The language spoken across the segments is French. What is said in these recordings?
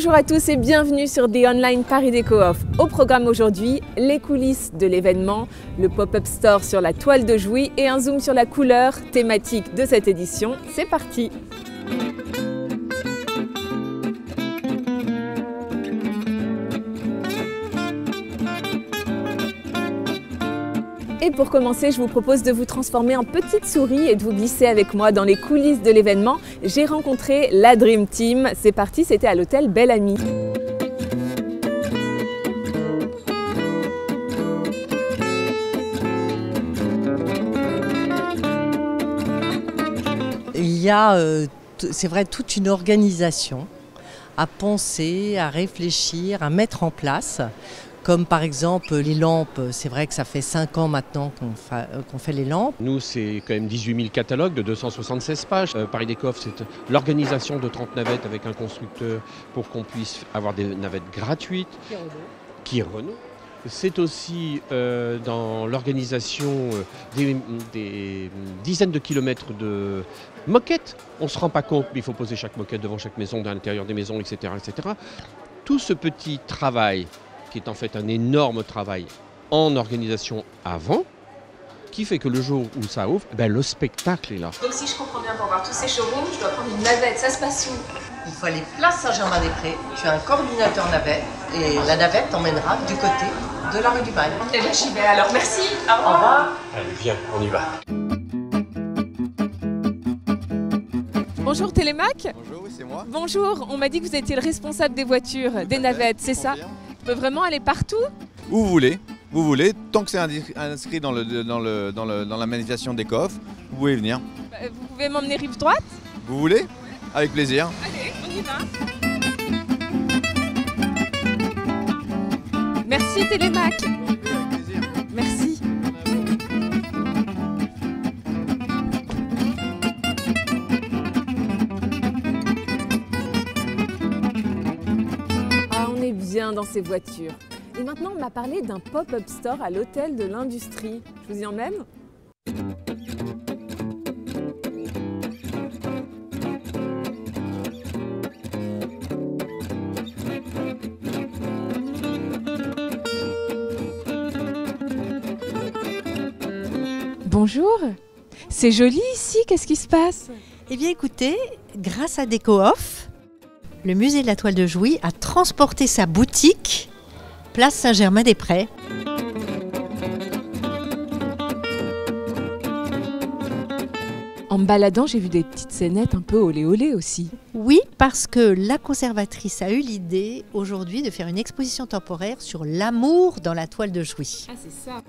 Bonjour à tous et bienvenue sur The Online Paris Déco Off. Au programme aujourd'hui, les coulisses de l'événement, le pop-up store sur la toile de Jouy et un zoom sur la couleur thématique de cette édition. C'est parti! Et pour commencer, je vous propose de vous transformer en petite souris et de vous glisser avec moi dans les coulisses de l'événement. J'ai rencontré la Dream Team. C'est parti, c'était à l'hôtel Belle Amie. Il y a, c'est vrai, toute une organisation à penser, à réfléchir, à mettre en place. Comme par exemple les lampes, c'est vrai que ça fait 5 ans maintenant qu'on fait les lampes. Nous, c'est quand même 18 000 catalogues de 276 pages. Paris Déco Off, c'est l'organisation de 30 navettes avec un constructeur pour qu'on puisse avoir des navettes gratuites. Qui est Renault. C'est aussi dans l'organisation des dizaines de kilomètres de moquettes. On ne se rend pas compte, mais il faut poser chaque moquette devant chaque maison, à l'intérieur des maisons, etc., etc. Tout ce petit travail, qui est en fait un énorme travail en organisation avant, qui fait que le jour où ça ouvre, le spectacle est là. Donc si je comprends bien, pour voir tous ces showrooms, je dois prendre une navette, ça se passe où? Il faut aller place Saint-Germain-des-Prés, tu as un coordinateur navette et la navette t'emmènera du côté de la rue du Bail. Eh bien j'y vais alors, merci, au revoir. Au revoir. Allez, viens, on y va. Bonjour Télémac. Bonjour, oui, c'est moi. Bonjour, on m'a dit que vous étiez le responsable des voitures, des navettes, c'est ça? On peut vraiment aller partout? Où vous voulez, tant que c'est inscrit dans la manifestation des coffres, vous pouvez venir. Vous pouvez m'emmener rive droite? Vous voulez? Avec plaisir. Allez, on y va. Merci Télémac. Avec plaisir. Merci. Ah, on est bien dans ces voitures. Et maintenant, on m'a parlé d'un pop-up store à l'hôtel de l'Industrie. Je vous y emmène? Bonjour, c'est joli ici, qu'est-ce qui se passe? Eh bien écoutez, grâce à Déco Off, le musée de la toile de Jouy a transporté sa boutique place Saint-Germain-des-Prés. En me baladant, j'ai vu des petites scénettes un peu olé olé aussi. Oui, parce que la conservatrice a eu l'idée aujourd'hui de faire une exposition temporaire sur l'amour dans la toile de Jouy. Ah, c'est ça.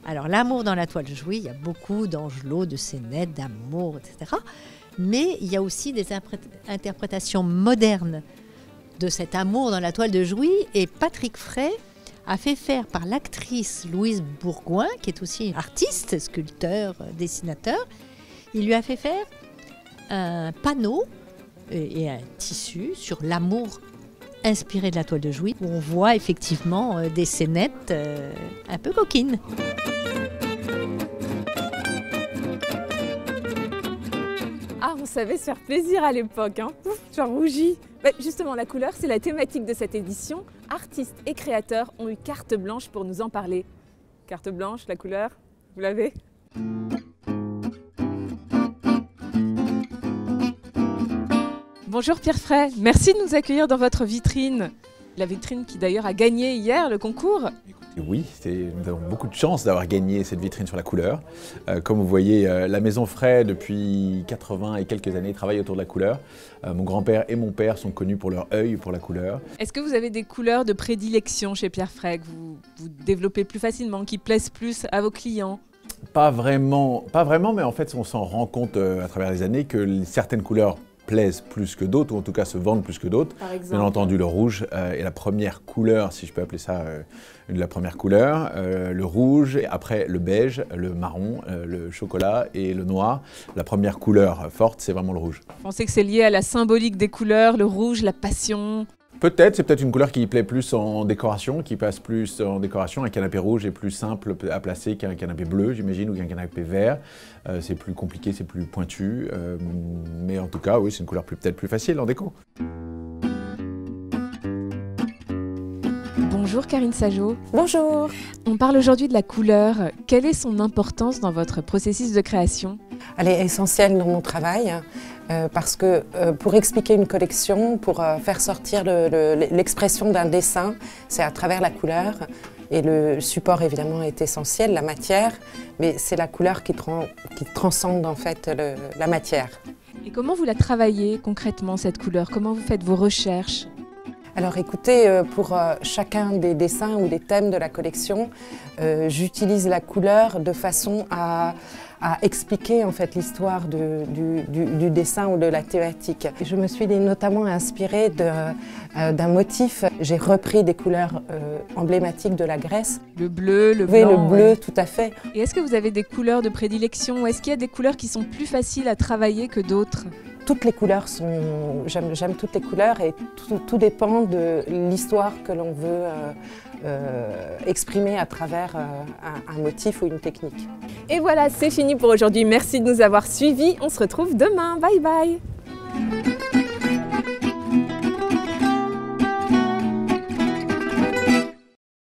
Alors l'amour dans la toile de Jouy, il y a beaucoup d'angelots, de scénettes, d'amour, etc. Mais il y a aussi des interprétations modernes de cet amour dans la toile de Jouy. Et Patrick Fray a fait faire par l'actrice Louise Bourgoin, qui est aussi artiste, sculpteur, dessinateur, il lui a fait faire un panneau et un tissu sur l'amour inspiré de la toile de Jouy, où on voit effectivement des scénettes un peu coquines. Ah, on savait se faire plaisir à l'époque, hein. Ouf, j'en rougis. Justement, la couleur, c'est la thématique de cette édition. Artistes et créateurs ont eu carte blanche pour nous en parler. Carte blanche, la couleur, vous l'avez? Bonjour Pierre Fray, merci de nous accueillir dans votre vitrine. La vitrine qui d'ailleurs a gagné hier le concours. Oui, nous avons beaucoup de chance d'avoir gagné cette vitrine sur la couleur. Comme vous voyez, la maison Fray, depuis 80 et quelques années, travaille autour de la couleur. Mon grand-père et mon père sont connus pour leur œil pour la couleur. Est-ce que vous avez des couleurs de prédilection chez Pierre Fray que vous développez plus facilement, qui plaisent plus à vos clients? Pas vraiment, mais en fait, on s'en rend compte à travers les années que certaines couleurs plaisent plus que d'autres, ou en tout cas se vendent plus que d'autres. Bien entendu, le rouge est la première couleur, si je peux appeler ça la première couleur. Le rouge, et après le beige, le marron, le chocolat et le noir. La première couleur forte, c'est vraiment le rouge. Vous pensez que c'est lié à la symbolique des couleurs, le rouge, la passion? Peut-être, c'est peut-être une couleur qui plaît plus en décoration, qui passe plus en décoration. Un canapé rouge est plus simple à placer qu'un canapé bleu, j'imagine, ou qu'un canapé vert. C'est plus compliqué, c'est plus pointu. Mais en tout cas, oui, c'est une couleur peut-être plus facile en déco. Bonjour Karine Sajot. Bonjour. On parle aujourd'hui de la couleur. Quelle est son importance dans votre processus de création? Elle est essentielle dans mon travail parce que pour expliquer une collection, pour faire sortir l'expression d'un dessin, c'est à travers la couleur. Et le support évidemment est essentiel, la matière, mais c'est la couleur qui transcende en fait la matière. Et comment vous la travaillez concrètement cette couleur? Comment vous faites vos recherches? Alors écoutez, pour chacun des dessins ou des thèmes de la collection, j'utilise la couleur de façon à expliquer en fait l'histoire du dessin ou de la thématique. Je me suis notamment inspirée d'un motif. J'ai repris des couleurs emblématiques de la Grèce. Le bleu, le blanc. Oui, le bleu, tout à fait. Et est-ce que vous avez des couleurs de prédilection ou est-ce qu'il y a des couleurs qui sont plus faciles à travailler que d'autres? Toutes les couleurs sont... J'aime toutes les couleurs et tout dépend de l'histoire que l'on veut exprimer à travers un motif ou une technique. Et voilà, c'est fini pour aujourd'hui. Merci de nous avoir suivis. On se retrouve demain. Bye bye.